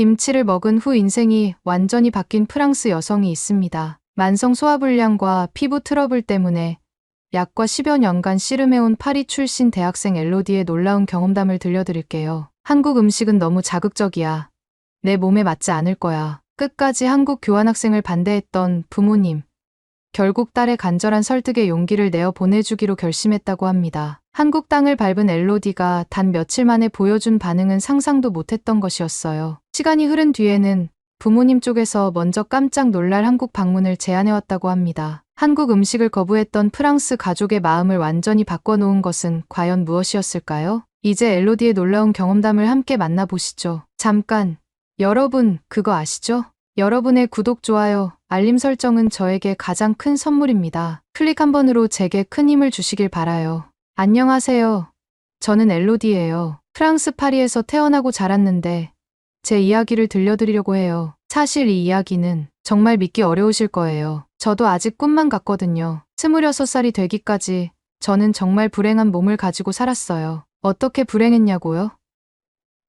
김치를 먹은 후 인생이 완전히 바뀐 프랑스 여성이 있습니다. 만성 소화불량과 피부 트러블 때문에 약과 10여 년간 씨름해온 파리 출신 대학생 엘로디의 놀라운 경험담을 들려드릴게요. 한국 음식은 너무 자극적이야. 내 몸에 맞지 않을 거야. 끝까지 한국 교환학생을 반대했던 부모님. 결국 딸의 간절한 설득에 용기를 내어 보내주기로 결심했다고 합니다. 한국 땅을 밟은 엘로디가 단 며칠 만에 보여준 반응은 상상도 못했던 것이었어요. 시간이 흐른 뒤에는 부모님 쪽에서 먼저 깜짝 놀랄 한국 방문을 제안해왔다고 합니다. 한국 음식을 거부했던 프랑스 가족의 마음을 완전히 바꿔놓은 것은 과연 무엇이었을까요? 이제 엘로디의 놀라운 경험담을 함께 만나보시죠. 잠깐, 여러분 그거 아시죠? 여러분의 구독, 좋아요, 알림 설정은 저에게 가장 큰 선물입니다. 클릭 한 번으로 제게 큰 힘을 주시길 바라요. 안녕하세요. 저는 엘로디예요. 프랑스 파리에서 태어나고 자랐는데 제 이야기를 들려드리려고 해요. 사실 이 이야기는 정말 믿기 어려우실 거예요. 저도 아직 꿈만 같거든요. 26살이 되기까지 저는 정말 불행한 몸을 가지고 살았어요. 어떻게 불행했냐고요?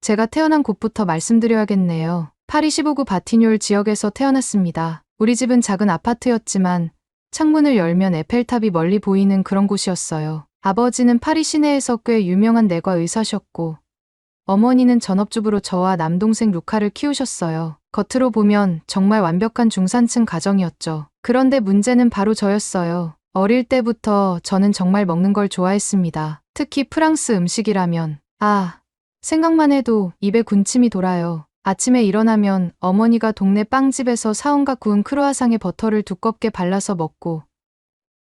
제가 태어난 곳부터 말씀드려야겠네요. 파리 15구 바티뇰 지역에서 태어났습니다. 우리 집은 작은 아파트였지만 창문을 열면 에펠탑이 멀리 보이는 그런 곳이었어요. 아버지는 파리 시내에서 꽤 유명한 내과 의사셨고 어머니는 전업주부로 저와 남동생 루카를 키우셨어요. 겉으로 보면 정말 완벽한 중산층 가정이었죠. 그런데 문제는 바로 저였어요. 어릴 때부터 저는 정말 먹는 걸 좋아했습니다. 특히 프랑스 음식이라면 생각만 해도 입에 군침이 돌아요. 아침에 일어나면 어머니가 동네 빵집에서 사온가 구운 크루아상에 버터를 두껍게 발라서 먹고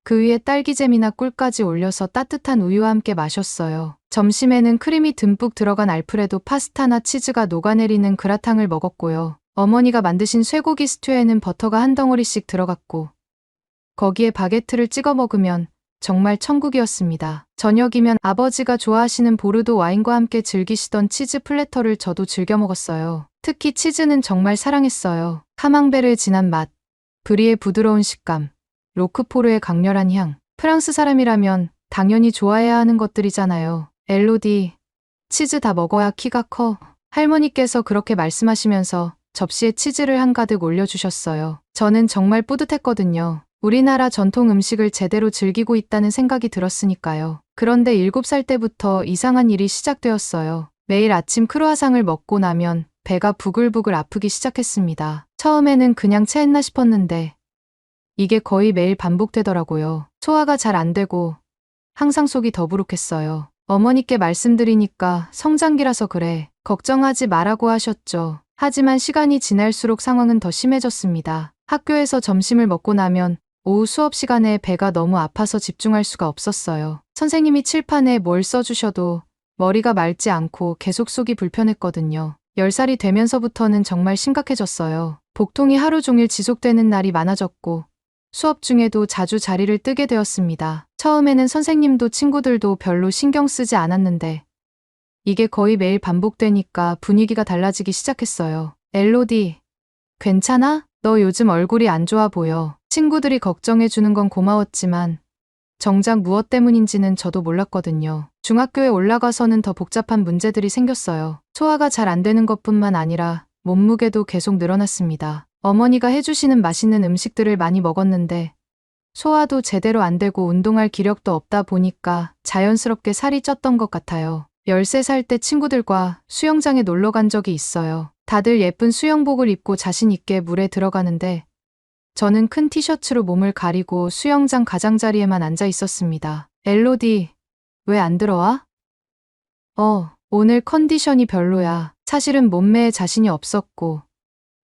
그 위에 딸기잼이나 꿀까지 올려서 따뜻한 우유와 함께 마셨어요. 점심에는 크림이 듬뿍 들어간 알프레도 파스타나 치즈가 녹아내리는 그라탕을 먹었고요. 어머니가 만드신 쇠고기 스튜에는 버터가 한 덩어리씩 들어갔고 거기에 바게트를 찍어 먹으면 정말 천국이었습니다. 저녁이면 아버지가 좋아하시는 보르도 와인과 함께 즐기시던 치즈 플래터를 저도 즐겨 먹었어요. 특히 치즈는 정말 사랑했어요. 카망베르의 진한 맛, 브리의 부드러운 식감, 로크포르의 강렬한 향. 프랑스 사람이라면 당연히 좋아해야 하는 것들이잖아요. 엘로디, 치즈 다 먹어야 키가 커. 할머니께서 그렇게 말씀하시면서 접시에 치즈를 한가득 올려주셨어요. 저는 정말 뿌듯했거든요. 우리나라 전통 음식을 제대로 즐기고 있다는 생각이 들었으니까요. 그런데 7살 때부터 이상한 일이 시작되었어요. 매일 아침 크루아상을 먹고 나면 배가 부글부글 아프기 시작했습니다. 처음에는 그냥 체했나 싶었는데 이게 거의 매일 반복되더라고요. 소화가 잘 안 되고 항상 속이 더부룩했어요. 어머니께 말씀드리니까 성장기라서 그래. 걱정하지 말라고 하셨죠. 하지만 시간이 지날수록 상황은 더 심해졌습니다. 학교에서 점심을 먹고 나면 오후 수업 시간에 배가 너무 아파서 집중할 수가 없었어요. 선생님이 칠판에 뭘 써주셔도 머리가 맑지 않고 계속 속이 불편했거든요. 10살이 되면서부터는 정말 심각해졌어요. 복통이 하루 종일 지속되는 날이 많아졌고 수업 중에도 자주 자리를 뜨게 되었습니다. 처음에는 선생님도 친구들도 별로 신경 쓰지 않았는데 이게 거의 매일 반복되니까 분위기가 달라지기 시작했어요. 엘로디, 괜찮아? 너 요즘 얼굴이 안 좋아 보여. 친구들이 걱정해주는 건 고마웠지만 정작 무엇 때문인지는 저도 몰랐거든요. 중학교에 올라가서는 더 복잡한 문제들이 생겼어요. 소화가 잘 안 되는 것뿐만 아니라 몸무게도 계속 늘어났습니다. 어머니가 해주시는 맛있는 음식들을 많이 먹었는데 소화도 제대로 안 되고 운동할 기력도 없다 보니까 자연스럽게 살이 쪘던 것 같아요. 13살 때 친구들과 수영장에 놀러 간 적이 있어요. 다들 예쁜 수영복을 입고 자신 있게 물에 들어가는데 저는 큰 티셔츠로 몸을 가리고 수영장 가장자리에만 앉아 있었습니다. 엘로디, 왜 안 들어와? 오늘 컨디션이 별로야. 사실은 몸매에 자신이 없었고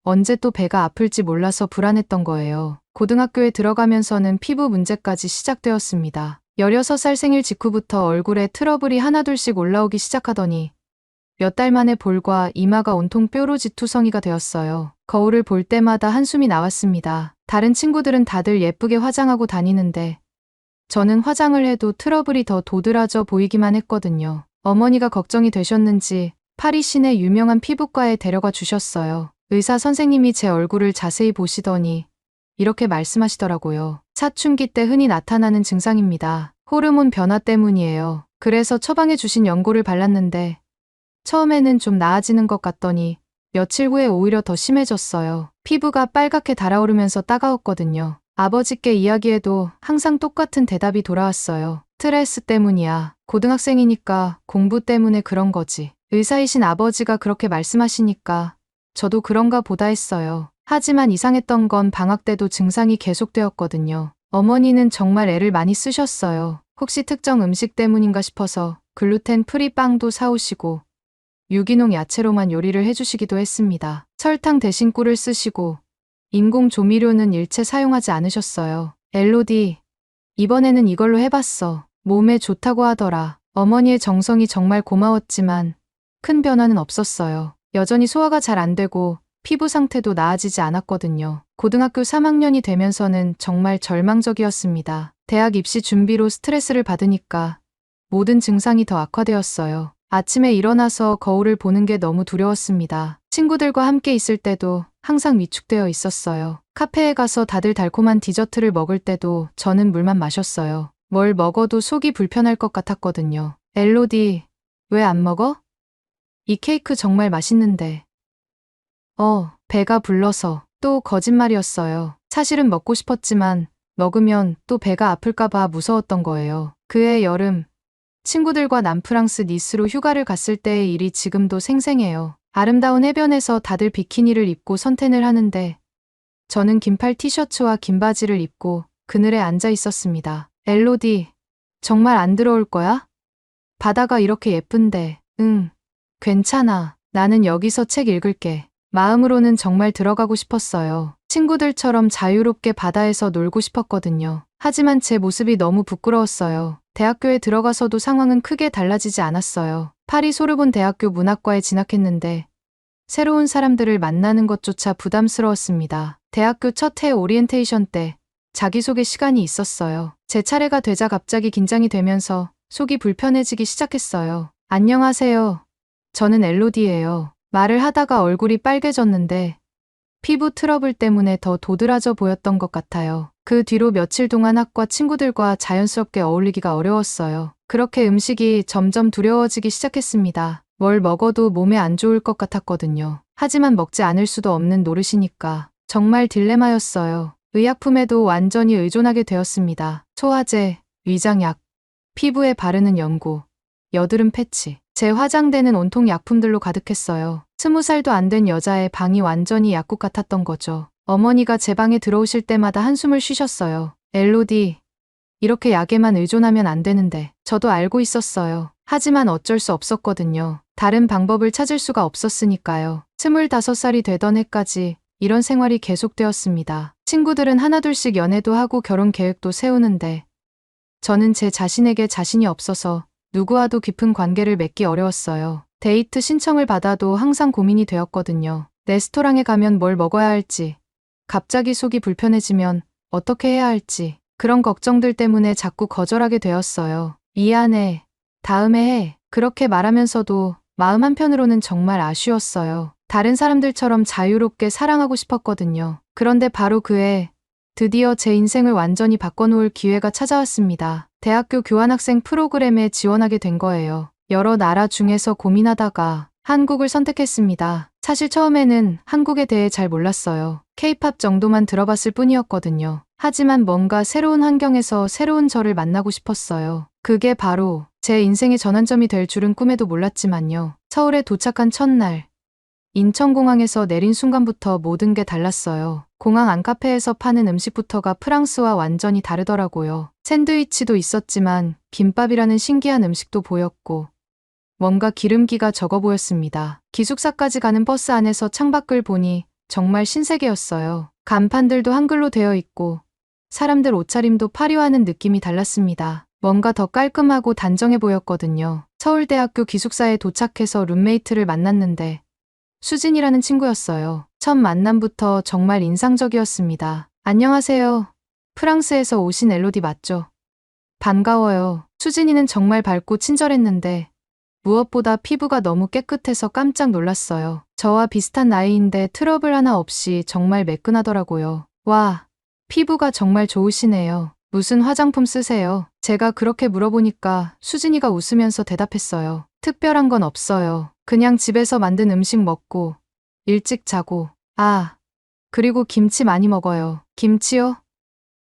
언제 또 배가 아플지 몰라서 불안했던 거예요. 고등학교에 들어가면서는 피부 문제까지 시작되었습니다. 16살 생일 직후부터 얼굴에 트러블이 하나둘씩 올라오기 시작하더니 몇 달 만에 볼과 이마가 온통 뾰루지투성이가 되었어요. 거울을 볼 때마다 한숨이 나왔습니다. 다른 친구들은 다들 예쁘게 화장하고 다니는데 저는 화장을 해도 트러블이 더 도드라져 보이기만 했거든요. 어머니가 걱정이 되셨는지 파리 시내 유명한 피부과에 데려가 주셨어요. 의사 선생님이 제 얼굴을 자세히 보시더니 이렇게 말씀하시더라고요. 사춘기 때 흔히 나타나는 증상입니다. 호르몬 변화 때문이에요. 그래서 처방해 주신 연고를 발랐는데 처음에는 좀 나아지는 것 같더니 며칠 후에 오히려 더 심해졌어요. 피부가 빨갛게 달아오르면서 따가웠거든요. 아버지께 이야기해도 항상 똑같은 대답이 돌아왔어요. 스트레스 때문이야. 고등학생이니까 공부 때문에 그런 거지. 의사이신 아버지가 그렇게 말씀하시니까 저도 그런가 보다 했어요. 하지만 이상했던 건 방학 때도 증상이 계속되었거든요. 어머니는 정말 애를 많이 쓰셨어요. 혹시 특정 음식 때문인가 싶어서 글루텐 프리 빵도 사오시고 유기농 야채로만 요리를 해주시기도 했습니다. 설탕 대신 꿀을 쓰시고 인공 조미료는 일체 사용하지 않으셨어요. 엘로디, 이번에는 이걸로 해봤어. 몸에 좋다고 하더라. 어머니의 정성이 정말 고마웠지만 큰 변화는 없었어요. 여전히 소화가 잘 안 되고 피부 상태도 나아지지 않았거든요. 고등학교 3학년이 되면서는 정말 절망적이었습니다. 대학 입시 준비로 스트레스를 받으니까 모든 증상이 더 악화되었어요. 아침에 일어나서 거울을 보는 게 너무 두려웠습니다. 친구들과 함께 있을 때도 항상 위축되어 있었어요. 카페에 가서 다들 달콤한 디저트를 먹을 때도 저는 물만 마셨어요. 뭘 먹어도 속이 불편할 것 같았거든요. 엘로디, 왜 안 먹어? 이 케이크 정말 맛있는데. 배가 불러서. 또 거짓말이었어요. 사실은 먹고 싶었지만 먹으면 또 배가 아플까봐 무서웠던 거예요. 그해 여름, 친구들과 남프랑스 니스로 휴가를 갔을 때의 일이 지금도 생생해요. 아름다운 해변에서 다들 비키니를 입고 선탠을 하는데 저는 긴팔 티셔츠와 긴 바지를 입고 그늘에 앉아 있었습니다. 엘로디, 정말 안 들어올 거야? 바다가 이렇게 예쁜데. 응, 괜찮아. 나는 여기서 책 읽을게. 마음으로는 정말 들어가고 싶었어요. 친구들처럼 자유롭게 바다에서 놀고 싶었거든요. 하지만 제 모습이 너무 부끄러웠어요. 대학교에 들어가서도 상황은 크게 달라지지 않았어요. 파리 소르본 대학교 문학과에 진학했는데 새로운 사람들을 만나는 것조차 부담스러웠습니다. 대학교 첫 해 오리엔테이션 때 자기소개 시간이 있었어요. 제 차례가 되자 갑자기 긴장이 되면서 속이 불편해지기 시작했어요. 안녕하세요. 저는 엘로디예요. 말을 하다가 얼굴이 빨개졌는데 피부 트러블 때문에 더 도드라져 보였던 것 같아요. 그 뒤로 며칠 동안 학과 친구들과 자연스럽게 어울리기가 어려웠어요. 그렇게 음식이 점점 두려워지기 시작했습니다. 뭘 먹어도 몸에 안 좋을 것 같았거든요. 하지만 먹지 않을 수도 없는 노릇이니까. 정말 딜레마였어요. 의약품에도 완전히 의존하게 되었습니다. 소화제, 위장약, 피부에 바르는 연고, 여드름 패치. 제 화장대는 온통 약품들로 가득했어요. 20살도 안 된 여자의 방이 완전히 약국 같았던 거죠. 어머니가 제 방에 들어오실 때마다 한숨을 쉬셨어요. 엘로디, 이렇게 약에만 의존하면 안 되는데. 저도 알고 있었어요. 하지만 어쩔 수 없었거든요. 다른 방법을 찾을 수가 없었으니까요. 25살이 되던 해까지 이런 생활이 계속되었습니다. 친구들은 하나둘씩 연애도 하고 결혼 계획도 세우는데 저는 제 자신에게 자신이 없어서 누구와도 깊은 관계를 맺기 어려웠어요. 데이트 신청을 받아도 항상 고민이 되었거든요. 레스토랑에 가면 뭘 먹어야 할지, 갑자기 속이 불편해지면 어떻게 해야 할지, 그런 걱정들 때문에 자꾸 거절하게 되었어요. 미안해. 다음에 해. 그렇게 말하면서도 마음 한편으로는 정말 아쉬웠어요. 다른 사람들처럼 자유롭게 사랑하고 싶었거든요. 그런데 바로 그해 드디어 제 인생을 완전히 바꿔놓을 기회가 찾아왔습니다. 대학교 교환학생 프로그램에 지원하게 된 거예요. 여러 나라 중에서 고민하다가 한국을 선택했습니다. 사실 처음에는 한국에 대해 잘 몰랐어요. K-팝 정도만 들어봤을 뿐이었거든요. 하지만 뭔가 새로운 환경에서 새로운 저를 만나고 싶었어요. 그게 바로 제 인생의 전환점이 될 줄은 꿈에도 몰랐지만요. 서울에 도착한 첫날, 인천공항에서 내린 순간부터 모든 게 달랐어요. 공항 안카페에서 파는 음식부터가 프랑스와 완전히 다르더라고요. 샌드위치도 있었지만 김밥이라는 신기한 음식도 보였고 뭔가 기름기가 적어 보였습니다. 기숙사까지 가는 버스 안에서 창밖을 보니 정말 신세계였어요. 간판들도 한글로 되어 있고 사람들 옷차림도 파리와는 느낌이 달랐습니다. 뭔가 더 깔끔하고 단정해 보였거든요. 서울대학교 기숙사에 도착해서 룸메이트를 만났는데 수진이라는 친구였어요. 첫 만남부터 정말 인상적이었습니다. 안녕하세요. 프랑스에서 오신 엘로디 맞죠? 반가워요. 수진이는 정말 밝고 친절했는데 무엇보다 피부가 너무 깨끗해서 깜짝 놀랐어요. 저와 비슷한 나이인데 트러블 하나 없이 정말 매끈하더라고요. 와, 피부가 정말 좋으시네요. 무슨 화장품 쓰세요? 제가 그렇게 물어보니까 수진이가 웃으면서 대답했어요. 특별한 건 없어요. 그냥 집에서 만든 음식 먹고 일찍 자고. 그리고 김치 많이 먹어요. 김치요?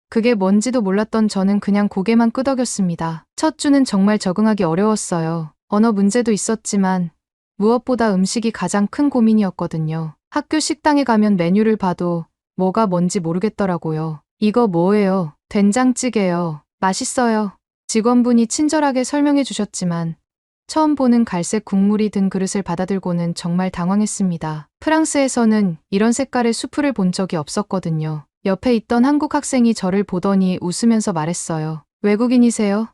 그게 뭔지도 몰랐던 저는 그냥 고개만 끄덕였습니다. 첫 주는 정말 적응하기 어려웠어요. 언어 문제도 있었지만 무엇보다 음식이 가장 큰 고민이었거든요. 학교 식당에 가면 메뉴를 봐도 뭐가 뭔지 모르겠더라고요. 이거 뭐예요? 된장찌개요. 맛있어요. 직원분이 친절하게 설명해 주셨지만 처음 보는 갈색 국물이 든 그릇을 받아들고는 정말 당황했습니다. 프랑스에서는 이런 색깔의 수프를 본 적이 없었거든요. 옆에 있던 한국 학생이 저를 보더니 웃으면서 말했어요. 외국인이세요?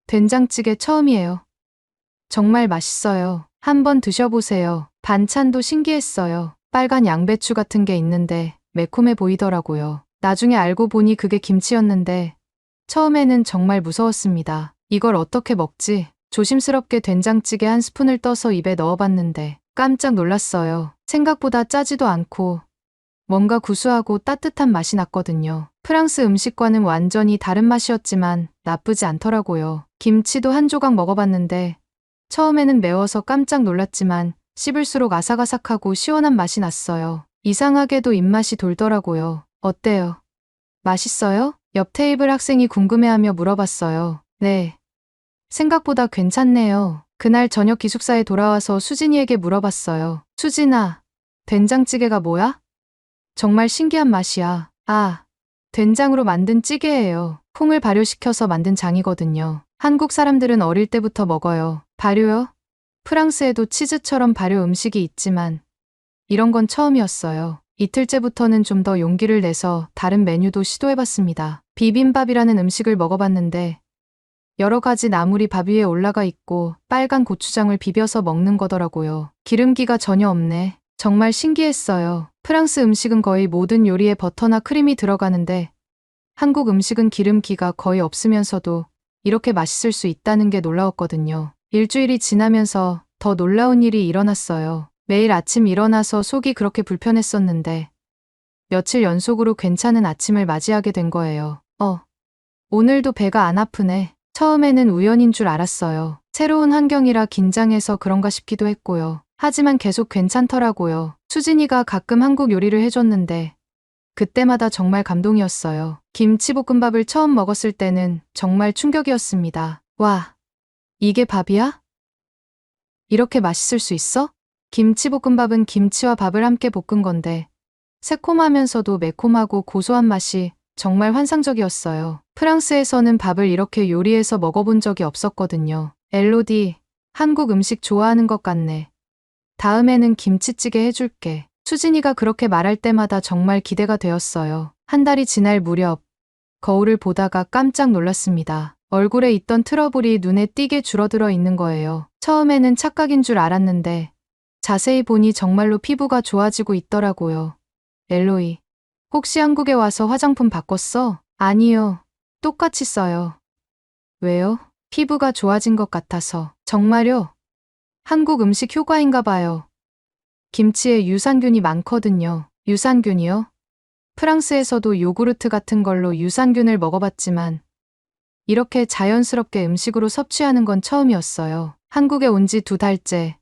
된장찌개 처음이에요. 정말 맛있어요. 한번 드셔보세요. 반찬도 신기했어요. 빨간 양배추 같은 게 있는데 매콤해 보이더라고요. 나중에 알고 보니 그게 김치였는데 처음에는 정말 무서웠습니다. 이걸 어떻게 먹지? 조심스럽게 된장찌개 한 스푼을 떠서 입에 넣어봤는데 깜짝 놀랐어요. 생각보다 짜지도 않고 뭔가 구수하고 따뜻한 맛이 났거든요. 프랑스 음식과는 완전히 다른 맛이었지만 나쁘지 않더라고요. 김치도 한 조각 먹어봤는데 처음에는 매워서 깜짝 놀랐지만 씹을수록 아삭아삭하고 시원한 맛이 났어요. 이상하게도 입맛이 돌더라고요. 어때요? 맛있어요? 옆 테이블 학생이 궁금해하며 물어봤어요. 네. 생각보다 괜찮네요. 그날 저녁 기숙사에 돌아와서 수진이에게 물어봤어요. 수진아, 된장찌개가 뭐야? 정말 신기한 맛이야. 된장으로 만든 찌개예요. 콩을 발효시켜서 만든 장이거든요. 한국 사람들은 어릴 때부터 먹어요. 발효요? 프랑스에도 치즈처럼 발효 음식이 있지만 이런 건 처음이었어요. 이틀째부터는 좀 더 용기를 내서 다른 메뉴도 시도해봤습니다. 비빔밥이라는 음식을 먹어봤는데 여러 가지 나물이 밥 위에 올라가 있고 빨간 고추장을 비벼서 먹는 거더라고요. 기름기가 전혀 없네. 정말 신기했어요. 프랑스 음식은 거의 모든 요리에 버터나 크림이 들어가는데 한국 음식은 기름기가 거의 없으면서도 이렇게 맛있을 수 있다는 게 놀라웠거든요. 일주일이 지나면서 더 놀라운 일이 일어났어요. 매일 아침 일어나서 속이 그렇게 불편했었는데 며칠 연속으로 괜찮은 아침을 맞이하게 된 거예요. 오늘도 배가 안 아프네. 처음에는 우연인 줄 알았어요. 새로운 환경이라 긴장해서 그런가 싶기도 했고요. 하지만 계속 괜찮더라고요. 수진이가 가끔 한국 요리를 해줬는데 그때마다 정말 감동이었어요. 김치볶음밥을 처음 먹었을 때는 정말 충격이었습니다. 와, 이게 밥이야? 이렇게 맛있을 수 있어? 김치볶음밥은 김치와 밥을 함께 볶은 건데 새콤하면서도 매콤하고 고소한 맛이 정말 환상적이었어요. 프랑스에서는 밥을 이렇게 요리해서 먹어본 적이 없었거든요. 엘로디, 한국 음식 좋아하는 것 같네. 다음에는 김치찌개 해줄게. 수진이가 그렇게 말할 때마다 정말 기대가 되었어요. 한 달이 지날 무렵 거울을 보다가 깜짝 놀랐습니다. 얼굴에 있던 트러블이 눈에 띄게 줄어들어 있는 거예요. 처음에는 착각인 줄 알았는데 자세히 보니 정말로 피부가 좋아지고 있더라고요. 엘로이, 혹시 한국에 와서 화장품 바꿨어? 아니요. 똑같이 써요. 왜요? 피부가 좋아진 것 같아서. 정말요? 한국 음식 효과인가 봐요. 김치에 유산균이 많거든요. 유산균이요? 프랑스에서도 요구르트 같은 걸로 유산균을 먹어봤지만 이렇게 자연스럽게 음식으로 섭취하는 건 처음이었어요. 한국에 온 지 2달째.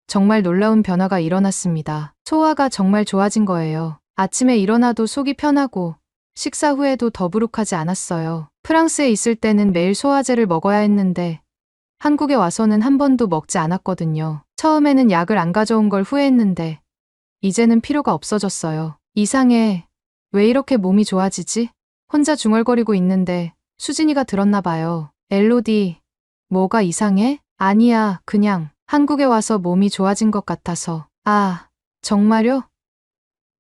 정말 놀라운 변화가 일어났습니다. 소화가 정말 좋아진 거예요. 아침에 일어나도 속이 편하고 식사 후에도 더부룩하지 않았어요. 프랑스에 있을 때는 매일 소화제를 먹어야 했는데 한국에 와서는 한 번도 먹지 않았거든요. 처음에는 약을 안 가져온 걸 후회했는데 이제는 필요가 없어졌어요. 이상해. 왜 이렇게 몸이 좋아지지? 혼자 중얼거리고 있는데 수진이가 들었나 봐요. 엘로디, 뭐가 이상해? 아니야, 그냥 한국에 와서 몸이 좋아진 것 같아서. 정말요?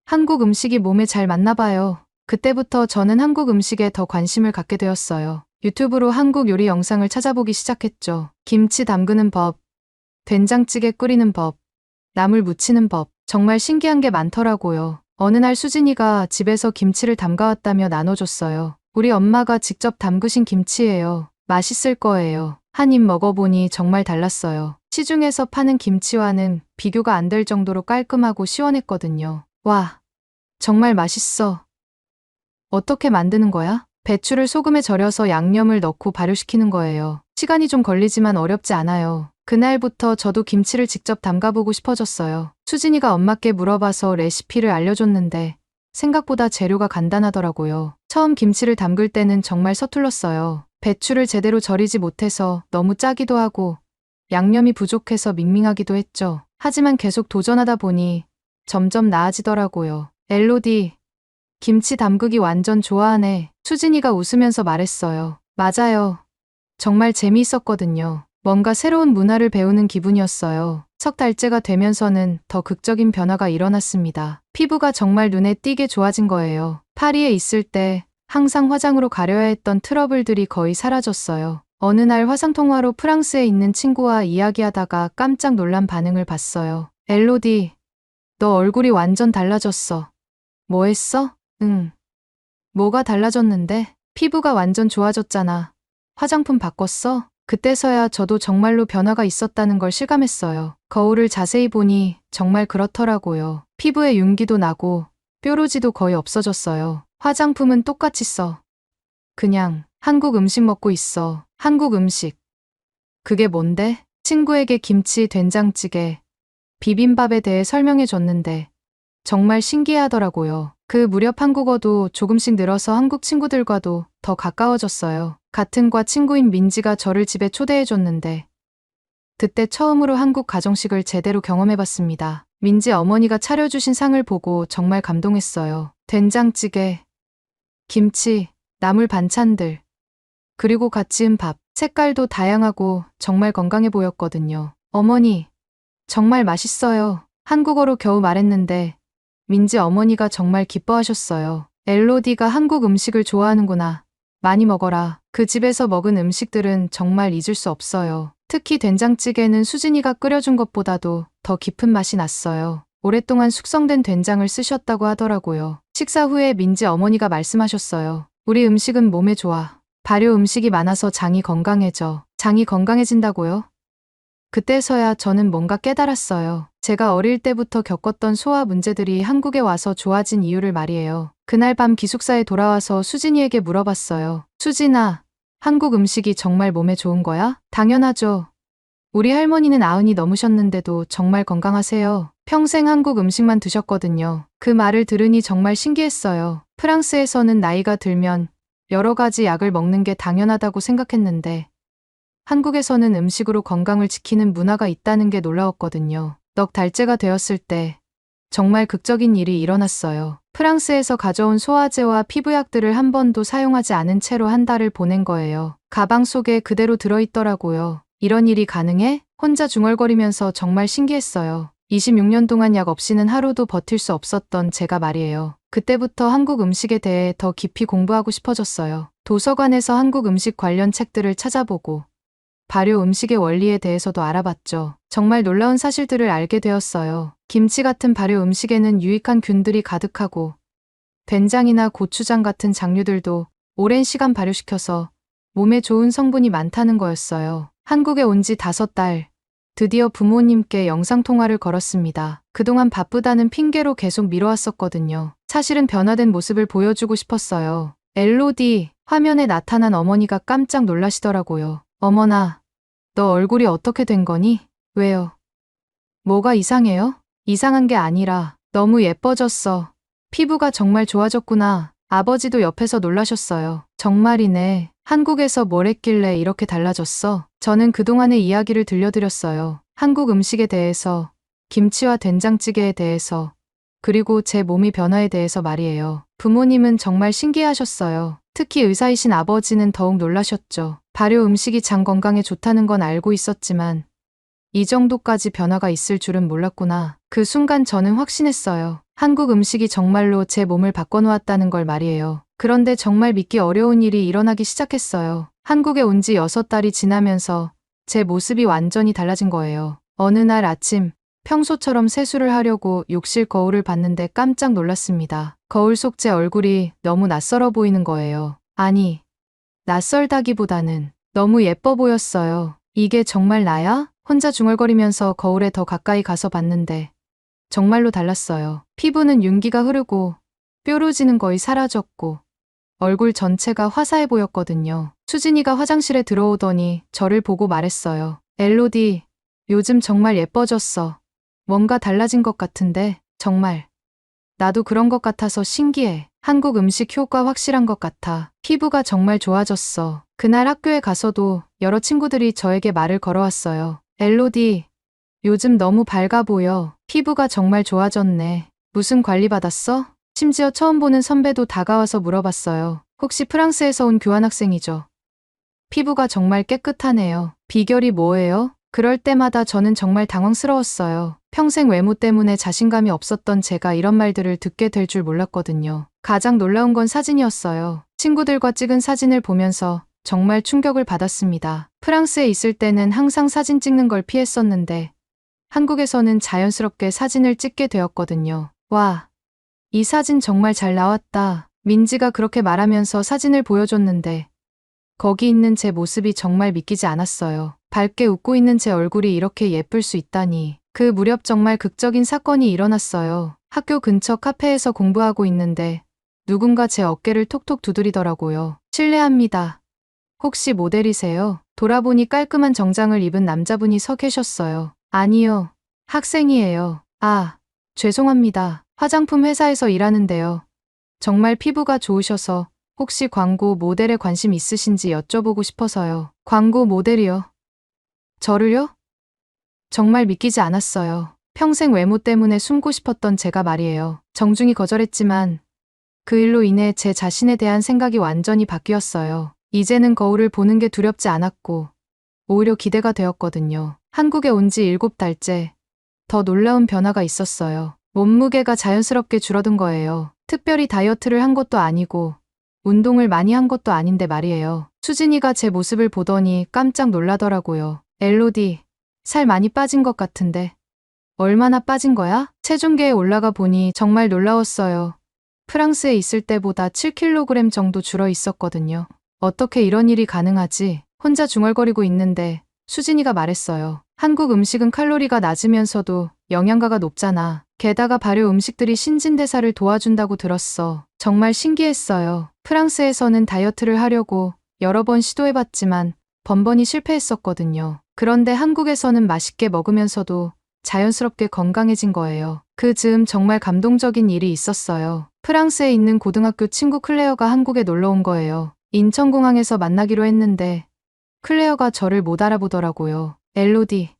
한국 음식이 몸에 잘 맞나 봐요. 그때부터 저는 한국 음식에 더 관심을 갖게 되었어요. 유튜브로 한국 요리 영상을 찾아보기 시작했죠. 김치 담그는 법, 된장찌개 끓이는 법, 나물 무치는 법, 정말 신기한 게 많더라고요. 어느 날 수진이가 집에서 김치를 담가왔다며 나눠줬어요. 우리 엄마가 직접 담그신 김치예요. 맛있을 거예요. 한 입 먹어보니 정말 달랐어요. 시중에서 파는 김치와는 비교가 안 될 정도로 깔끔하고 시원했거든요. 와, 정말 맛있어. 어떻게 만드는 거야? 배추를 소금에 절여서 양념을 넣고 발효시키는 거예요. 시간이 좀 걸리지만 어렵지 않아요. 그날부터 저도 김치를 직접 담가보고 싶어졌어요. 수진이가 엄마께 물어봐서 레시피를 알려줬는데 생각보다 재료가 간단하더라고요. 처음 김치를 담글 때는 정말 서툴렀어요. 배추를 제대로 절이지 못해서 너무 짜기도 하고 양념이 부족해서 밍밍하기도 했죠. 하지만 계속 도전하다 보니 점점 나아지더라고요. 엘로디, 김치 담그기 완전 좋아하네. 수진이가 웃으면서 말했어요. 맞아요. 정말 재미있었거든요. 뭔가 새로운 문화를 배우는 기분이었어요. 석 달째가 되면서는 더 극적인 변화가 일어났습니다. 피부가 정말 눈에 띄게 좋아진 거예요. 파리에 있을 때 항상 화장으로 가려야 했던 트러블들이 거의 사라졌어요. 어느 날 화상통화로 프랑스에 있는 친구와 이야기하다가 깜짝 놀란 반응을 봤어요. 엘로디, 너 얼굴이 완전 달라졌어. 뭐 했어? 응. 뭐가 달라졌는데? 피부가 완전 좋아졌잖아. 화장품 바꿨어? 그때서야 저도 정말로 변화가 있었다는 걸 실감했어요. 거울을 자세히 보니 정말 그렇더라고요. 피부에 윤기도 나고 뾰루지도 거의 없어졌어요. 화장품은 똑같이 써. 그냥 한국 음식 먹고 있어. 한국 음식. 그게 뭔데? 친구에게 김치, 된장찌개, 비빔밥에 대해 설명해 줬는데 정말 신기해하더라고요. 그 무렵 한국어도 조금씩 늘어서 한국 친구들과도 더 가까워졌어요. 같은 과 친구인 민지가 저를 집에 초대해줬는데 그때 처음으로 한국 가정식을 제대로 경험해봤습니다. 민지 어머니가 차려주신 상을 보고 정말 감동했어요. 된장찌개, 김치, 나물 반찬들, 그리고 갓 지은 밥, 색깔도 다양하고 정말 건강해 보였거든요. 어머니, 정말 맛있어요. 한국어로 겨우 말했는데 민지 어머니가 정말 기뻐하셨어요. 엘로디가 한국 음식을 좋아하는구나. 많이 먹어라. 그 집에서 먹은 음식들은 정말 잊을 수 없어요. 특히 된장찌개는 수진이가 끓여준 것보다도 더 깊은 맛이 났어요. 오랫동안 숙성된 된장을 쓰셨다고 하더라고요. 식사 후에 민지 어머니가 말씀하셨어요. 우리 음식은 몸에 좋아. 발효 음식이 많아서 장이 건강해져. 장이 건강해진다고요? 그때서야 저는 뭔가 깨달았어요. 제가 어릴 때부터 겪었던 소화 문제들이 한국에 와서 좋아진 이유를 말이에요. 그날 밤 기숙사에 돌아와서 수진이에게 물어봤어요. 수진아, 한국 음식이 정말 몸에 좋은 거야? 당연하죠. 우리 할머니는 90이 넘으셨는데도 정말 건강하세요. 평생 한국 음식만 드셨거든요. 그 말을 들으니 정말 신기했어요. 프랑스에서는 나이가 들면 여러 가지 약을 먹는 게 당연하다고 생각했는데 한국에서는 음식으로 건강을 지키는 문화가 있다는 게 놀라웠거든요. 넉 달째가 되었을 때 정말 극적인 일이 일어났어요. 프랑스에서 가져온 소화제와 피부약들을 한 번도 사용하지 않은 채로 한 달을 보낸 거예요. 가방 속에 그대로 들어있더라고요. 이런 일이 가능해? 혼자 중얼거리면서 정말 신기했어요. 26년 동안 약 없이는 하루도 버틸 수 없었던 제가 말이에요. 그때부터 한국 음식에 대해 더 깊이 공부하고 싶어졌어요. 도서관에서 한국 음식 관련 책들을 찾아보고 발효 음식의 원리에 대해서도 알아봤죠. 정말 놀라운 사실들을 알게 되었어요. 김치 같은 발효 음식에는 유익한 균들이 가득하고 된장이나 고추장 같은 장류들도 오랜 시간 발효시켜서 몸에 좋은 성분이 많다는 거였어요. 한국에 온 지 5달, 드디어 부모님께 영상통화를 걸었습니다. 그동안 바쁘다는 핑계로 계속 미뤄왔었거든요. 사실은 변화된 모습을 보여주고 싶었어요. 엘로디, 화면에 나타난 어머니가 깜짝 놀라시더라고요. 어머나, 너 얼굴이 어떻게 된 거니? 왜요? 뭐가 이상해요? 이상한 게 아니라 너무 예뻐졌어. 피부가 정말 좋아졌구나. 아버지도 옆에서 놀라셨어요. 정말이네. 한국에서 뭘 했길래 이렇게 달라졌어? 저는 그동안의 이야기를 들려드렸어요. 한국 음식에 대해서, 김치와 된장찌개에 대해서, 그리고 제 몸이 변화에 대해서 말이에요. 부모님은 정말 신기해하셨어요. 특히 의사이신 아버지는 더욱 놀라셨죠. 발효 음식이 장 건강에 좋다는 건 알고 있었지만 이 정도까지 변화가 있을 줄은 몰랐구나. 그 순간 저는 확신했어요. 한국 음식이 정말로 제 몸을 바꿔놓았다는 걸 말이에요. 그런데 정말 믿기 어려운 일이 일어나기 시작했어요. 한국에 온 지 6달이 지나면서 제 모습이 완전히 달라진 거예요. 어느 날 아침 평소처럼 세수를 하려고 욕실 거울을 봤는데 깜짝 놀랐습니다. 거울 속 제 얼굴이 너무 낯설어 보이는 거예요. 아니, 낯설다기보다는 너무 예뻐 보였어요. 이게 정말 나야? 혼자 중얼거리면서 거울에 더 가까이 가서 봤는데 정말로 달랐어요. 피부는 윤기가 흐르고 뾰루지는 거의 사라졌고 얼굴 전체가 화사해 보였거든요. 수진이가 화장실에 들어오더니 저를 보고 말했어요. 엘로디, 요즘 정말 예뻐졌어. 뭔가 달라진 것 같은데, 정말. 나도 그런 것 같아서 신기해. 한국 음식 효과 확실한 것 같아. 피부가 정말 좋아졌어. 그날 학교에 가서도 여러 친구들이 저에게 말을 걸어왔어요. 엘로디, 요즘 너무 밝아 보여. 피부가 정말 좋아졌네. 무슨 관리 받았어? 심지어 처음 보는 선배도 다가와서 물어봤어요. 혹시 프랑스에서 온 교환학생이죠? 피부가 정말 깨끗하네요. 비결이 뭐예요? 그럴 때마다 저는 정말 당황스러웠어요. 평생 외모 때문에 자신감이 없었던 제가 이런 말들을 듣게 될 줄 몰랐거든요. 가장 놀라운 건 사진이었어요. 친구들과 찍은 사진을 보면서 정말 충격을 받았습니다. 프랑스에 있을 때는 항상 사진 찍는 걸 피했었는데 한국에서는 자연스럽게 사진을 찍게 되었거든요. 와, 이 사진 정말 잘 나왔다. 민지가 그렇게 말하면서 사진을 보여줬는데 거기 있는 제 모습이 정말 믿기지 않았어요. 밝게 웃고 있는 제 얼굴이 이렇게 예쁠 수 있다니. 그 무렵 정말 극적인 사건이 일어났어요. 학교 근처 카페에서 공부하고 있는데 누군가 제 어깨를 톡톡 두드리더라고요. 실례합니다. 혹시 모델이세요? 돌아보니 깔끔한 정장을 입은 남자분이 서 계셨어요. 아니요. 학생이에요. 아, 죄송합니다. 화장품 회사에서 일하는데요. 정말 피부가 좋으셔서 혹시 광고 모델에 관심 있으신지 여쭤보고 싶어서요. 광고 모델이요? 저를요? 정말 믿기지 않았어요. 평생 외모 때문에 숨고 싶었던 제가 말이에요. 정중히 거절했지만 그 일로 인해 제 자신에 대한 생각이 완전히 바뀌었어요. 이제는 거울을 보는 게 두렵지 않았고 오히려 기대가 되었거든요. 한국에 온 지 7달째. 더 놀라운 변화가 있었어요. 몸무게가 자연스럽게 줄어든 거예요. 특별히 다이어트를 한 것도 아니고 운동을 많이 한 것도 아닌데 말이에요. 수진이가 제 모습을 보더니 깜짝 놀라더라고요. 엘로디, 살 많이 빠진 것 같은데. 얼마나 빠진 거야? 체중계에 올라가 보니 정말 놀라웠어요. 프랑스에 있을 때보다 7kg 정도 줄어 있었거든요. 어떻게 이런 일이 가능하지? 혼자 중얼거리고 있는데 수진이가 말했어요. 한국 음식은 칼로리가 낮으면서도 영양가가 높잖아. 게다가 발효 음식들이 신진대사를 도와준다고 들었어. 정말 신기했어요. 프랑스에서는 다이어트를 하려고 여러 번 시도해봤지만 번번이 실패했었거든요. 그런데 한국에서는 맛있게 먹으면서도 자연스럽게 건강해진 거예요. 그 즈음 정말 감동적인 일이 있었어요. 프랑스에 있는 고등학교 친구 클레어가 한국에 놀러 온 거예요. 인천공항에서 만나기로 했는데 클레어가 저를 못 알아보더라고요. 엘로디.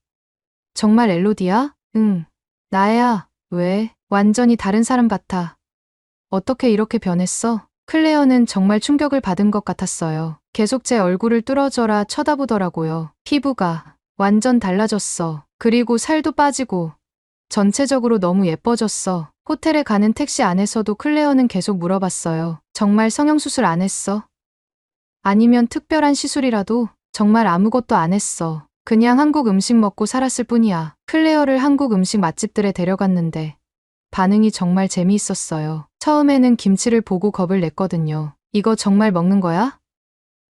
정말 엘로디야? 응. 나야. 왜? 완전히 다른 사람 같아. 어떻게 이렇게 변했어? 클레어는 정말 충격을 받은 것 같았어요. 계속 제 얼굴을 뚫어져라 쳐다보더라고요. 피부가 완전 달라졌어. 그리고 살도 빠지고 전체적으로 너무 예뻐졌어. 호텔에 가는 택시 안에서도 클레어는 계속 물어봤어요. 정말 성형수술 안 했어? 아니면 특별한 시술이라도? 정말 아무것도 안 했어. 그냥 한국 음식 먹고 살았을 뿐이야. 클레어를 한국 음식 맛집들에 데려갔는데 반응이 정말 재미있었어요. 처음에는 김치를 보고 겁을 냈거든요. 이거 정말 먹는 거야?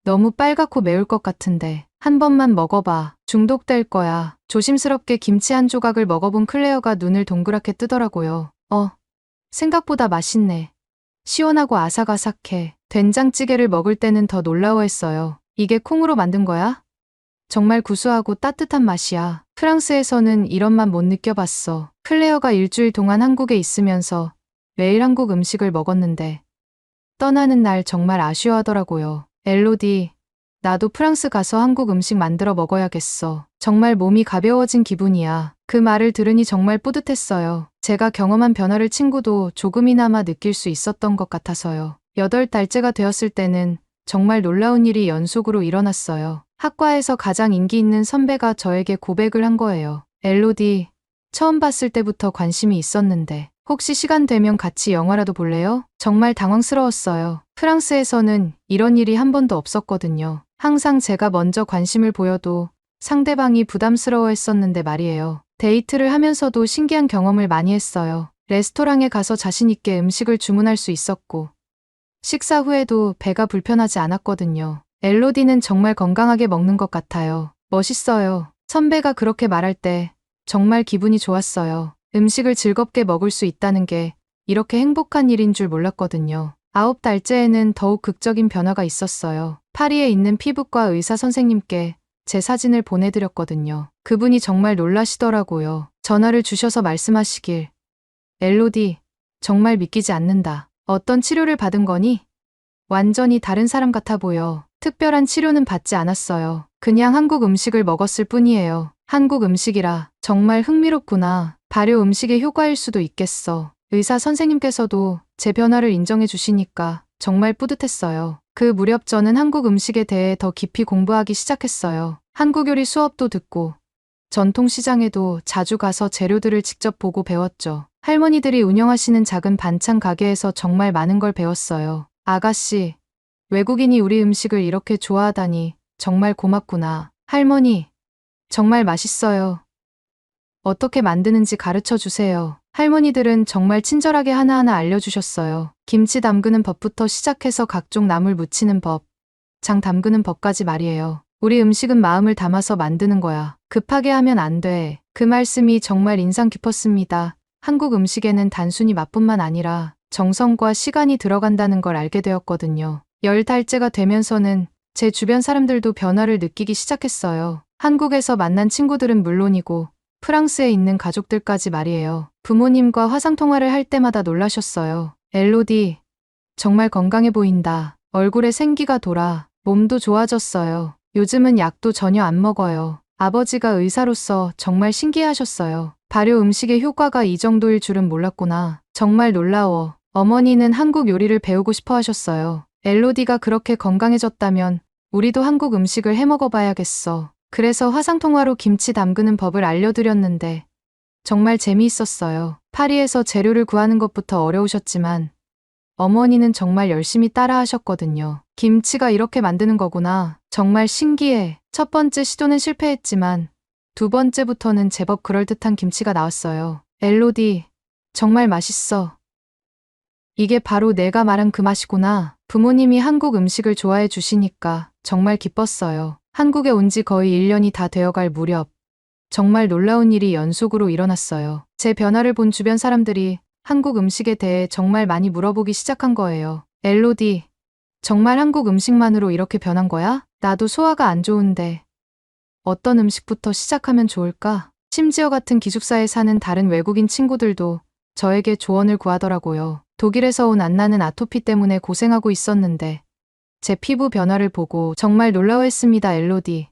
너무 빨갛고 매울 것 같은데 한 번만 먹어봐. 중독될 거야. 조심스럽게 김치 한 조각을 먹어본 클레어가 눈을 동그랗게 뜨더라고요. 생각보다 맛있네. 시원하고 아삭아삭해. 된장찌개를 먹을 때는 더 놀라워했어요. 이게 콩으로 만든 거야? 정말 구수하고 따뜻한 맛이야. 프랑스에서는 이런 맛 못 느껴봤어. 클레어가 일주일 동안 한국에 있으면서 매일 한국 음식을 먹었는데 떠나는 날 정말 아쉬워하더라고요. 엘로디, 나도 프랑스 가서 한국 음식 만들어 먹어야겠어. 정말 몸이 가벼워진 기분이야. 그 말을 들으니 정말 뿌듯했어요. 제가 경험한 변화를 친구도 조금이나마 느낄 수 있었던 것 같아서요. 8달째가 되었을 때는 정말 놀라운 일이 연속으로 일어났어요. 학과에서 가장 인기 있는 선배가 저에게 고백을 한 거예요. 엘로디, 처음 봤을 때부터 관심이 있었는데 혹시 시간 되면 같이 영화라도 볼래요? 정말 당황스러웠어요. 프랑스에서는 이런 일이 한 번도 없었거든요. 항상 제가 먼저 관심을 보여도 상대방이 부담스러워했었는데 말이에요. 데이트를 하면서도 신기한 경험을 많이 했어요. 레스토랑에 가서 자신 있게 음식을 주문할 수 있었고 식사 후에도 배가 불편하지 않았거든요. 엘로디는 정말 건강하게 먹는 것 같아요. 멋있어요. 선배가 그렇게 말할 때 정말 기분이 좋았어요. 음식을 즐겁게 먹을 수 있다는 게 이렇게 행복한 일인 줄 몰랐거든요. 9달째에는 더욱 극적인 변화가 있었어요. 파리에 있는 피부과 의사 선생님께 제 사진을 보내드렸거든요. 그분이 정말 놀라시더라고요. 전화를 주셔서 말씀하시길. 엘로디, 정말 믿기지 않는다. 어떤 치료를 받은 거니? 완전히 다른 사람 같아 보여. 특별한 치료는 받지 않았어요. 그냥 한국 음식을 먹었을 뿐이에요. 한국 음식이라 정말 흥미롭구나. 발효 음식의 효과일 수도 있겠어. 의사 선생님께서도 제 변화를 인정해 주시니까 정말 뿌듯했어요. 그 무렵 저는 한국 음식에 대해 더 깊이 공부하기 시작했어요. 한국 요리 수업도 듣고 전통시장에도 자주 가서 재료들을 직접 보고 배웠죠. 할머니들이 운영하시는 작은 반찬 가게에서 정말 많은 걸 배웠어요. 아가씨, 외국인이 우리 음식을 이렇게 좋아하다니 정말 고맙구나. 할머니, 정말 맛있어요. 어떻게 만드는지 가르쳐 주세요. 할머니들은 정말 친절하게 하나하나 알려주셨어요. 김치 담그는 법부터 시작해서 각종 나물 무치는 법, 장 담그는 법까지 말이에요. 우리 음식은 마음을 담아서 만드는 거야. 급하게 하면 안 돼. 그 말씀이 정말 인상 깊었습니다. 한국 음식에는 단순히 맛뿐만 아니라 정성과 시간이 들어간다는 걸 알게 되었거든요. 10달째가 되면서는 제 주변 사람들도 변화를 느끼기 시작했어요. 한국에서 만난 친구들은 물론이고 프랑스에 있는 가족들까지 말이에요. 부모님과 화상통화를 할 때마다 놀라셨어요. 엘로디, 정말 건강해 보인다. 얼굴에 생기가 돌아. 몸도 좋아졌어요. 요즘은 약도 전혀 안 먹어요. 아버지가 의사로서 정말 신기해하셨어요. 발효 음식의 효과가 이 정도일 줄은 몰랐구나. 정말 놀라워. 어머니는 한국 요리를 배우고 싶어 하셨어요. 엘로디가 그렇게 건강해졌다면 우리도 한국 음식을 해 먹어봐야겠어. 그래서 화상통화로 김치 담그는 법을 알려드렸는데 정말 재미있었어요. 파리에서 재료를 구하는 것부터 어려우셨지만 어머니는 정말 열심히 따라 하셨거든요. 김치가 이렇게 만드는 거구나. 정말 신기해. 첫 번째 시도는 실패했지만 두 번째부터는 제법 그럴듯한 김치가 나왔어요. 엘로디, 정말 맛있어. 이게 바로 내가 말한 그 맛이구나. 부모님이 한국 음식을 좋아해 주시니까 정말 기뻤어요. 한국에 온 지 거의 1년이 다 되어갈 무렵 정말 놀라운 일이 연속으로 일어났어요. 제 변화를 본 주변 사람들이 한국 음식에 대해 정말 많이 물어보기 시작한 거예요. 엘로디, 정말 한국 음식만으로 이렇게 변한 거야? 나도 소화가 안 좋은데 어떤 음식부터 시작하면 좋을까? 심지어 같은 기숙사에 사는 다른 외국인 친구들도 저에게 조언을 구하더라고요. 독일에서 온 안나는 아토피 때문에 고생하고 있었는데 제 피부 변화를 보고 정말 놀라워했습니다. 엘로디,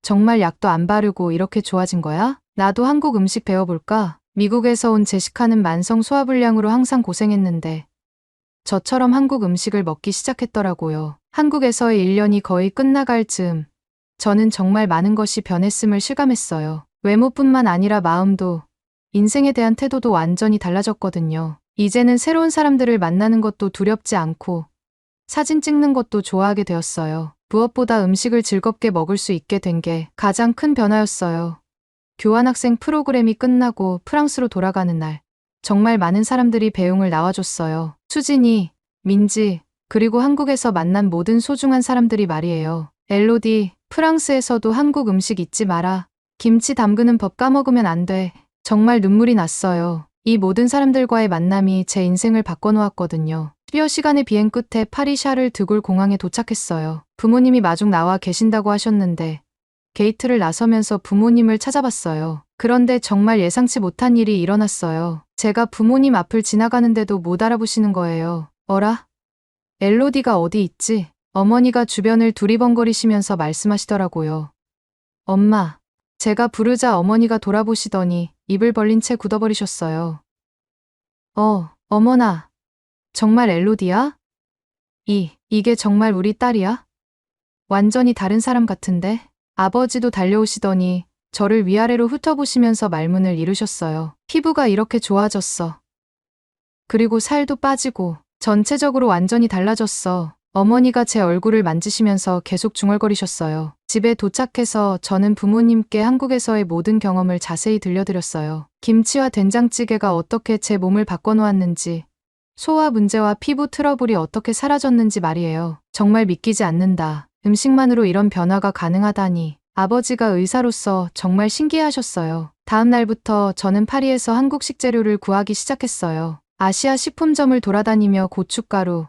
정말 약도 안 바르고 이렇게 좋아진 거야? 나도 한국 음식 배워볼까? 미국에서 온 제시카는 만성 소화불량으로 항상 고생했는데 저처럼 한국 음식을 먹기 시작했더라고요. 한국에서의 1년이 거의 끝나갈 즈음 저는 정말 많은 것이 변했음을 실감했어요. 외모뿐만 아니라 마음도, 인생에 대한 태도도 완전히 달라졌거든요. 이제는 새로운 사람들을 만나는 것도 두렵지 않고 사진 찍는 것도 좋아하게 되었어요. 무엇보다 음식을 즐겁게 먹을 수 있게 된 게 가장 큰 변화였어요. 교환학생 프로그램이 끝나고 프랑스로 돌아가는 날, 정말 많은 사람들이 배웅을 나와줬어요. 수진이, 민지, 그리고 한국에서 만난 모든 소중한 사람들이 말이에요. 엘로디, 프랑스에서도 한국 음식 잊지 마라. 김치 담그는 법 까먹으면 안 돼. 정말 눈물이 났어요. 이 모든 사람들과의 만남이 제 인생을 바꿔놓았거든요. 10여 시간의 비행 끝에 파리 샤를 드골 공항에 도착했어요. 부모님이 마중 나와 계신다고 하셨는데 게이트를 나서면서 부모님을 찾아봤어요. 그런데 정말 예상치 못한 일이 일어났어요. 제가 부모님 앞을 지나가는데도 못 알아보시는 거예요. 어라? 엘로디가 어디 있지? 어머니가 주변을 두리번거리시면서 말씀하시더라고요. 엄마. 제가 부르자 어머니가 돌아보시더니 입을 벌린 채 굳어버리셨어요. 어머나. 정말 엘로디야? 이게 정말 우리 딸이야? 완전히 다른 사람 같은데? 아버지도 달려오시더니 저를 위아래로 훑어보시면서 말문을 이루셨어요. 피부가 이렇게 좋아졌어. 그리고 살도 빠지고 전체적으로 완전히 달라졌어. 어머니가 제 얼굴을 만지시면서 계속 중얼거리셨어요. 집에 도착해서 저는 부모님께 한국에서의 모든 경험을 자세히 들려드렸어요. 김치와 된장찌개가 어떻게 제 몸을 바꿔놓았는지, 소화 문제와 피부 트러블이 어떻게 사라졌는지 말이에요. 정말 믿기지 않는다. 음식만으로 이런 변화가 가능하다니. 아버지가 의사로서 정말 신기해하셨어요. 다음 날부터 저는 파리에서 한국식 재료를 구하기 시작했어요. 아시아 식품점을 돌아다니며 고춧가루,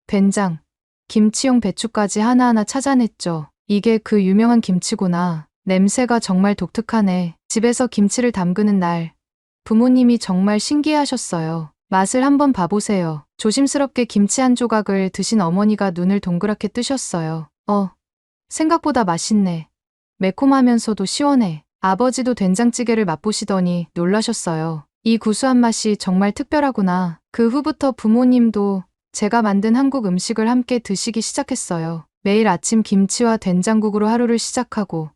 된장, 김치용 배추까지 하나하나 찾아냈죠. 이게 그 유명한 김치구나. 냄새가 정말 독특하네. 집에서 김치를 담그는 날 부모님이 정말 신기해하셨어요. 맛을 한번 봐보세요. 조심스럽게 김치 한 조각을 드신 어머니가 눈을 동그랗게 뜨셨어요. 생각보다 맛있네. 매콤하면서도 시원해. 아버지도 된장찌개를 맛보시더니 놀라셨어요. 이 구수한 맛이 정말 특별하구나. 그 후부터 부모님도 제가 만든 한국 음식을 함께 드시기 시작했어요. 매일 아침 김치와 된장국으로 하루를 시작하고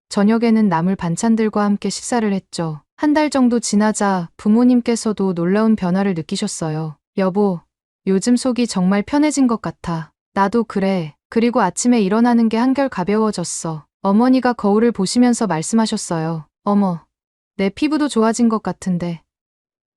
저녁에는 나물 반찬들과 함께 식사를 했죠. 한 달 정도 지나자 부모님께서도 놀라운 변화를 느끼셨어요. 여보, 요즘 속이 정말 편해진 것 같아. 나도 그래. 그리고 아침에 일어나는 게 한결 가벼워졌어. 어머니가 거울을 보시면서 말씀하셨어요. 어머, 내 피부도 좋아진 것 같은데.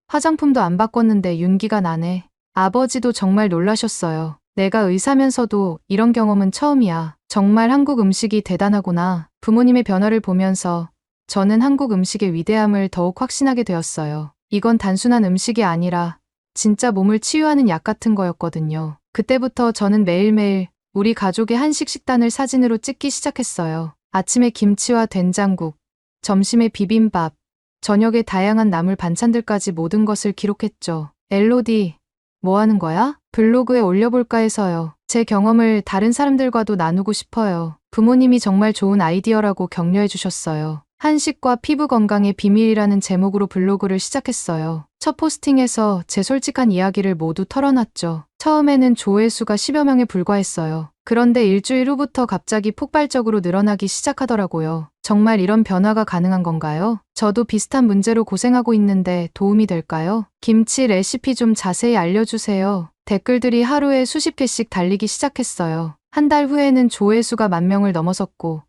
화장품도 안 바꿨는데 윤기가 나네. 아버지도 정말 놀라셨어요. 내가 의사면서도 이런 경험은 처음이야. 정말 한국 음식이 대단하구나. 부모님의 변화를 보면서 저는 한국 음식의 위대함을 더욱 확신하게 되었어요. 이건 단순한 음식이 아니라 진짜 몸을 치유하는 약 같은 거였거든요. 그때부터 저는 매일매일 우리 가족의 한식 식단을 사진으로 찍기 시작했어요. 아침에 김치와 된장국, 점심에 비빔밥, 저녁에 다양한 나물 반찬들까지 모든 것을 기록했죠. 엘로디, 뭐 하는 거야? 블로그에 올려볼까 해서요. 제 경험을 다른 사람들과도 나누고 싶어요. 부모님이 정말 좋은 아이디어라고 격려해 주셨어요. 한식과 피부 건강의 비밀이라는 제목으로 블로그를 시작했어요. 첫 포스팅에서 제 솔직한 이야기를 모두 털어놨죠. 처음에는 조회수가 10여 명에 불과했어요. 그런데 일주일 후부터 갑자기 폭발적으로 늘어나기 시작하더라고요. 정말 이런 변화가 가능한 건가요? 저도 비슷한 문제로 고생하고 있는데 도움이 될까요? 김치 레시피 좀 자세히 알려주세요. 댓글들이 하루에 수십 개씩 달리기 시작했어요. 한 달 후에는 조회수가 10,000명을 넘어섰고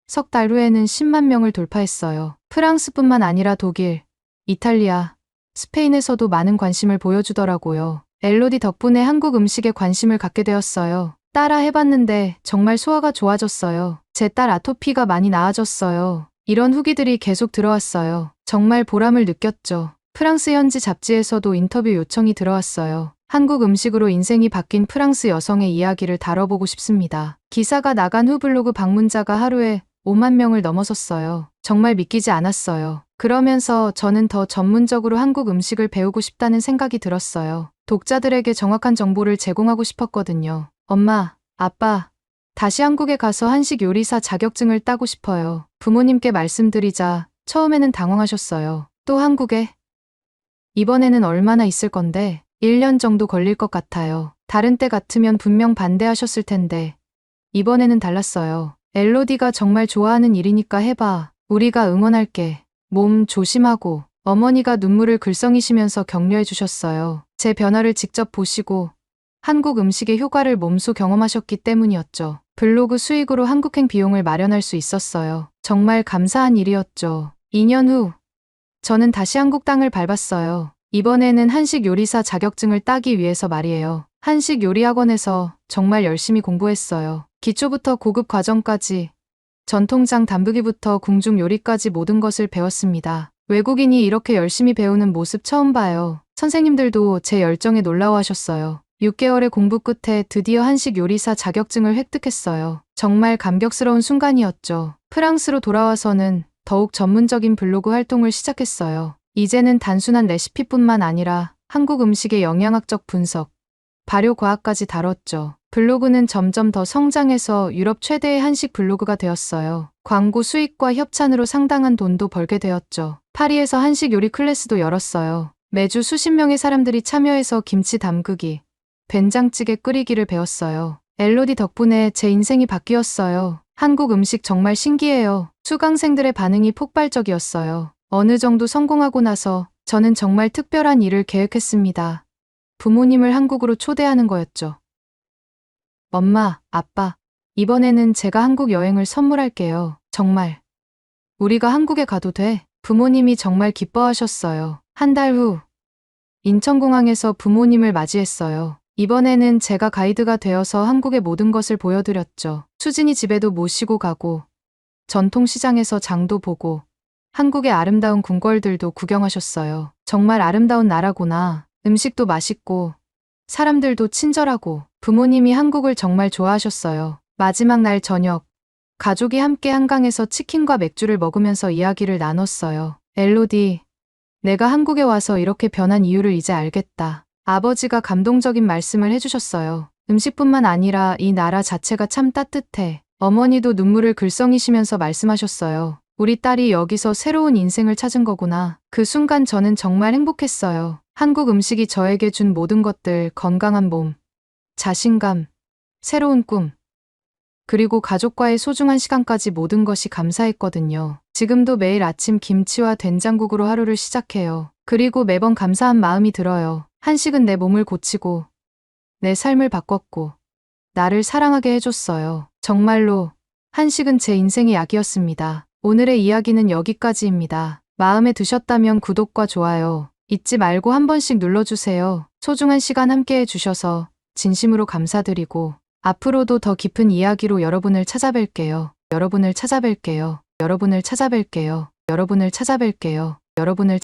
석 달 후에는 10만 명을 돌파했어요. 프랑스뿐만 아니라 독일, 이탈리아, 스페인에서도 많은 관심을 보여주더라고요. 엘로디 덕분에 한국 음식에 관심을 갖게 되었어요. 따라 해봤는데 정말 소화가 좋아졌어요. 제 딸 아토피가 많이 나아졌어요. 이런 후기들이 계속 들어왔어요. 정말 보람을 느꼈죠. 프랑스 현지 잡지에서도 인터뷰 요청이 들어왔어요. 한국 음식으로 인생이 바뀐 프랑스 여성의 이야기를 다뤄보고 싶습니다. 기사가 나간 후 블로그 방문자가 하루에 5만 명을 넘어섰어요. 정말 믿기지 않았어요. 그러면서 저는 더 전문적으로 한국 음식을 배우고 싶다는 생각이 들었어요. 독자들에게 정확한 정보를 제공하고 싶었거든요. 엄마, 아빠, 다시 한국에 가서 한식 요리사 자격증을 따고 싶어요. 부모님께 말씀드리자 처음에는 당황하셨어요. 또 한국에? 이번에는 얼마나 있을 건데? 1년 정도 걸릴 것 같아요. 다른 때 같으면 분명 반대하셨을 텐데 이번에는 달랐어요. 엘로디가 정말 좋아하는 일이니까 해봐. 우리가 응원할게. 몸 조심하고. 어머니가 눈물을 글썽이시면서 격려해 주셨어요. 제 변화를 직접 보시고 한국 음식의 효과를 몸소 경험하셨기 때문이었죠. 블로그 수익으로 한국행 비용을 마련할 수 있었어요. 정말 감사한 일이었죠. 2년 후 저는 다시 한국 땅을 밟았어요. 이번에는 한식 요리사 자격증을 따기 위해서 말이에요. 한식 요리 학원에서 정말 열심히 공부했어요. 기초부터 고급 과정까지, 전통장 담그기부터 궁중 요리까지 모든 것을 배웠습니다. 외국인이 이렇게 열심히 배우는 모습 처음 봐요. 선생님들도 제 열정에 놀라워하셨어요. 6개월의 공부 끝에 드디어 한식 요리사 자격증을 획득했어요. 정말 감격스러운 순간이었죠. 프랑스로 돌아와서는 더욱 전문적인 블로그 활동을 시작했어요. 이제는 단순한 레시피뿐만 아니라 한국 음식의 영양학적 분석, 발효 과학까지 다뤘죠. 블로그는 점점 더 성장해서 유럽 최대의 한식 블로그가 되었어요. 광고 수익과 협찬으로 상당한 돈도 벌게 되었죠. 파리에서 한식 요리 클래스도 열었어요. 매주 수십 명의 사람들이 참여해서 김치 담그기, 된장찌개 끓이기를 배웠어요. 엘로디 덕분에 제 인생이 바뀌었어요. 한국 음식 정말 신기해요. 수강생들의 반응이 폭발적이었어요. 어느 정도 성공하고 나서 저는 정말 특별한 일을 계획했습니다. 부모님을 한국으로 초대하는 거였죠. 엄마, 아빠, 이번에는 제가 한국 여행을 선물할게요. 정말. 우리가 한국에 가도 돼? 부모님이 정말 기뻐하셨어요. 한 달 후, 인천공항에서 부모님을 맞이했어요. 이번에는 제가 가이드가 되어서 한국의 모든 것을 보여드렸죠. 수진이 집에도 모시고 가고, 전통시장에서 장도 보고, 한국의 아름다운 궁궐들도 구경하셨어요. 정말 아름다운 나라구나. 음식도 맛있고, 사람들도 친절하고, 부모님이 한국을 정말 좋아하셨어요. 마지막 날 저녁, 가족이 함께 한강에서 치킨과 맥주를 먹으면서 이야기를 나눴어요. 엘로디, 내가 한국에 와서 이렇게 변한 이유를 이제 알겠다. 아버지가 감동적인 말씀을 해주셨어요. 음식뿐만 아니라 이 나라 자체가 참 따뜻해. 어머니도 눈물을 글썽이시면서 말씀하셨어요. 우리 딸이 여기서 새로운 인생을 찾은 거구나. 그 순간 저는 정말 행복했어요. 한국 음식이 저에게 준 모든 것들, 건강한 몸, 자신감, 새로운 꿈, 그리고 가족과의 소중한 시간까지 모든 것이 감사했거든요. 지금도 매일 아침 김치와 된장국으로 하루를 시작해요. 그리고 매번 감사한 마음이 들어요. 한식은 내 몸을 고치고, 내 삶을 바꿨고, 나를 사랑하게 해줬어요. 정말로, 한식은 제 인생의 약이었습니다. 오늘의 이야기는 여기까지입니다. 마음에 드셨다면 구독과 좋아요 잊지 말고 한 번씩 눌러주세요. 소중한 시간 함께 해주셔서 진심으로 감사드리고, 앞으로도 더 깊은 이야기로 여러분을 찾아뵐게요. 여러분을 찾아뵐게요. 여러분을 찾아뵐게요. 여러분을 찾아뵐게요. 여러분을